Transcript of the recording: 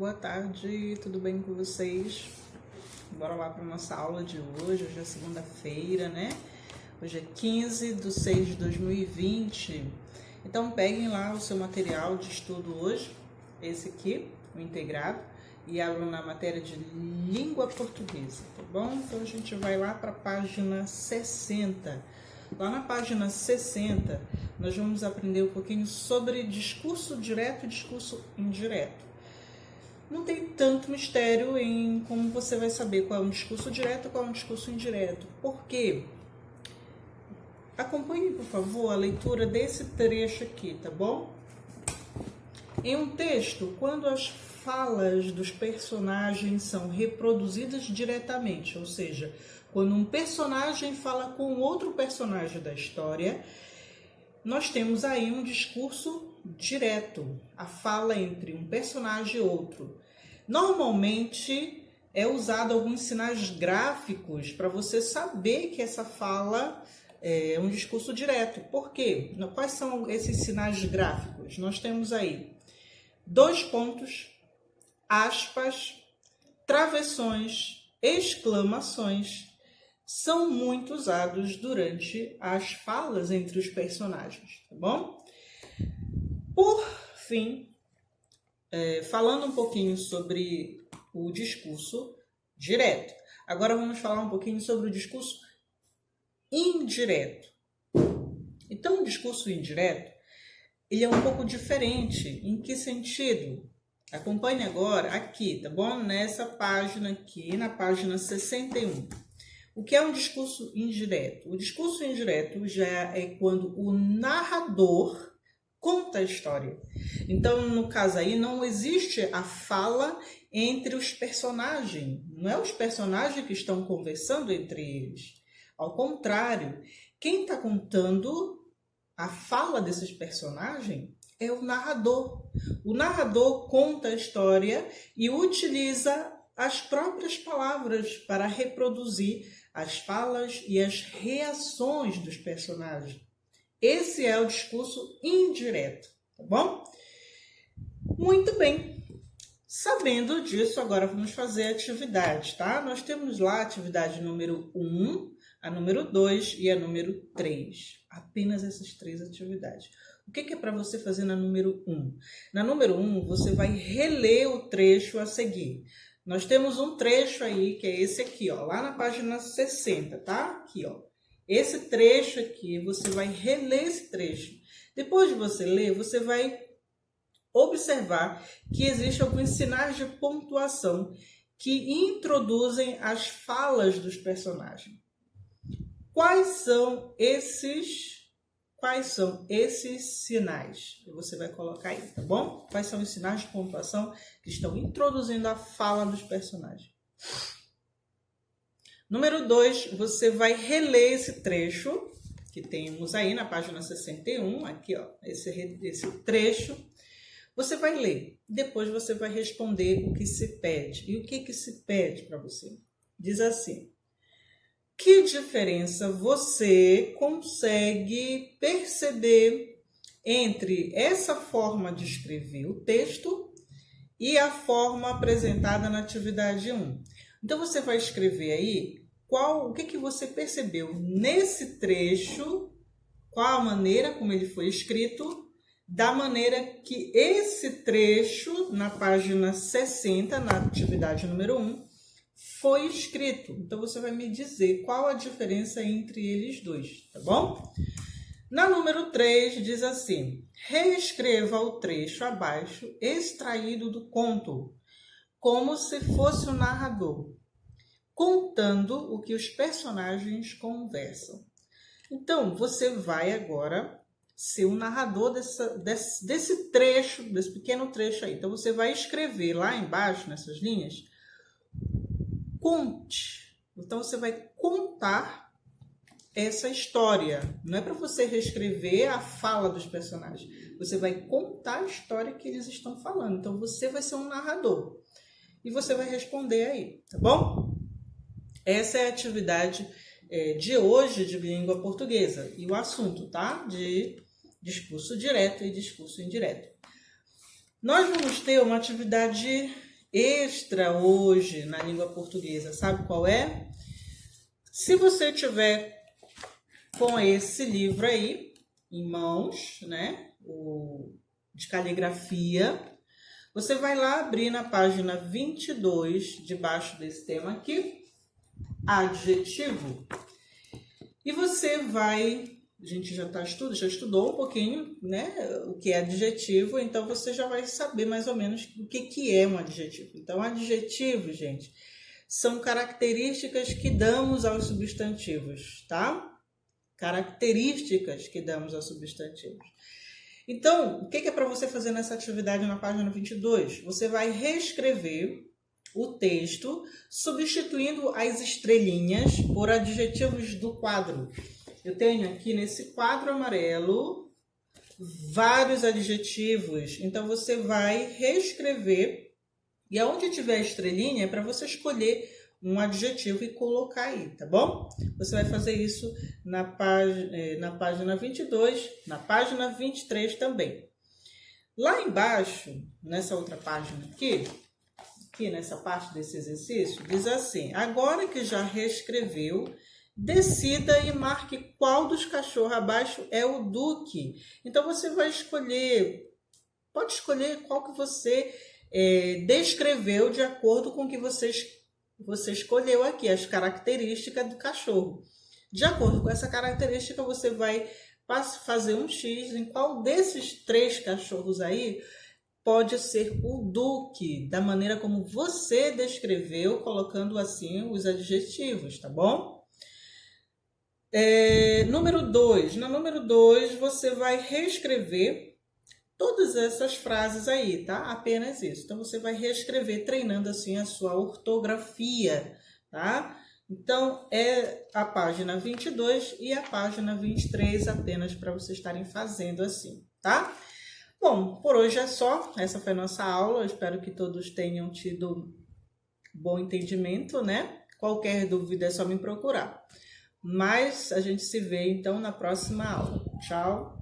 boa tarde, tudo bem com vocês? Bora lá para nossa aula de hoje. Hoje é segunda-feira, né? Hoje é 15/6/2020. Então peguem lá o seu material de estudo hoje, esse aqui, o integrado, e abram na matéria de língua portuguesa, tá bom? Então a gente vai lá para a página 60. Lá na página 60, nós vamos aprender um pouquinho sobre discurso direto e discurso indireto. Não tem tanto mistério em como você vai saber qual é um discurso direto e qual é um discurso indireto. Por quê? Acompanhe, por favor, a leitura desse trecho aqui, tá bom? Em um texto, quando as falas dos personagens são reproduzidas diretamente, ou seja, quando um personagem fala com outro personagem da história, nós temos aí um discurso direto, a fala entre um personagem e outro. Normalmente é usado alguns sinais gráficos para você saber que essa fala é um discurso direto. Por quê? Quais são esses sinais gráficos? Nós temos aí 2 pontos, aspas, travessões, exclamações. São muito usados durante as falas entre os personagens, tá bom? Por fim, falando um pouquinho sobre o discurso direto. Agora vamos falar um pouquinho sobre o discurso indireto. Então, o discurso indireto, ele é um pouco diferente. Em que sentido? Acompanhe agora aqui, tá bom? Nessa página aqui, na página 61. O que é um discurso indireto? O discurso indireto já é quando o narrador conta a história. Então, no caso aí, não existe a fala entre os personagens. Não é os personagens que estão conversando entre eles. Ao contrário, quem está contando a fala desses personagens é o narrador. O narrador conta a história e utiliza as próprias palavras para reproduzir as falas e as reações dos personagens. Esse é o discurso indireto, tá bom? Muito bem. Sabendo disso, agora vamos fazer a atividade, tá? Nós temos lá a atividade número 1, a número 2 e a número 3. Apenas essas 3 atividades. O que é para você fazer na número 1? Na número 1, você vai reler o trecho a seguir. Nós temos um trecho aí, que é esse aqui, ó, lá na página 60, tá? Aqui, ó. Esse trecho aqui, você vai reler esse trecho. Depois de você ler, você vai observar que existem alguns sinais de pontuação que introduzem as falas dos personagens. Quais são esses sinais? Você vai colocar aí, tá bom? Quais são os sinais de pontuação que estão introduzindo a fala dos personagens? Número 2, você vai reler esse trecho que temos aí na página 61, aqui ó, esse trecho. Você vai ler, depois você vai responder o que se pede. E o que se pede para você? Diz assim: que diferença você consegue perceber entre essa forma de escrever o texto e a forma apresentada na atividade 1? Então, você vai escrever aí o que você percebeu nesse trecho, qual a maneira como ele foi escrito, da maneira que esse trecho, na página 60, na atividade número 1, foi escrito. Então, você vai me dizer qual a diferença entre eles dois, tá bom? Na número 3, diz assim: reescreva o trecho abaixo, extraído do conto, como se fosse o narrador, contando o que os personagens conversam. Então, você vai agora ser o narrador desse trecho, desse pequeno trecho aí. Então, você vai escrever lá embaixo, nessas linhas, conte. Então, você vai contar essa história. Não é para você reescrever a fala dos personagens. Você vai contar a história que eles estão falando. Então, você vai ser um narrador. E você vai responder aí, tá bom? Essa é a atividade de hoje de língua portuguesa. E o assunto, tá? De discurso direto e discurso indireto. Nós vamos ter uma atividade extra hoje na língua portuguesa, sabe qual é? Se você tiver com esse livro aí em mãos, né, o de caligrafia, você vai lá abrir na página 22, debaixo desse tema aqui, adjetivo, e você vai, a gente já estudou um pouquinho, né, o que é adjetivo, então você já vai saber mais ou menos o que é um adjetivo. Então, adjetivos, gente, são características que damos aos substantivos, tá? Características que damos aos substantivos. Então, o que é para você fazer nessa atividade na página 22? Você vai reescrever o texto, substituindo as estrelinhas por adjetivos do quadro. Eu tenho aqui nesse quadro amarelo vários adjetivos. Então, você vai reescrever e aonde tiver a estrelinha é para você escolher um adjetivo e colocar aí, tá bom? Você vai fazer isso na página 22, na página 23 também. Lá embaixo, nessa outra página aqui nessa parte desse exercício, diz assim: agora que já reescreveu, decida e marque qual dos cachorros abaixo é o Duque. Então, você vai escolher, pode escolher qual que você descreveu de acordo com o que você escolheu aqui, as características do cachorro. De acordo com essa característica, você vai fazer um X em qual desses 3 cachorros aí pode ser o Duque, da maneira como você descreveu, colocando assim os adjetivos, tá bom? Número 2. Na número 2, você vai reescrever todas essas frases aí, tá? Apenas isso. Então, você vai reescrever, treinando assim a sua ortografia, tá? Então, é a página 22 e a página 23 apenas para vocês estarem fazendo assim, tá? Bom, por hoje é só. Essa foi a nossa aula. Eu espero que todos tenham tido bom entendimento, né? Qualquer dúvida é só me procurar. Mas a gente se vê, então, na próxima aula. Tchau!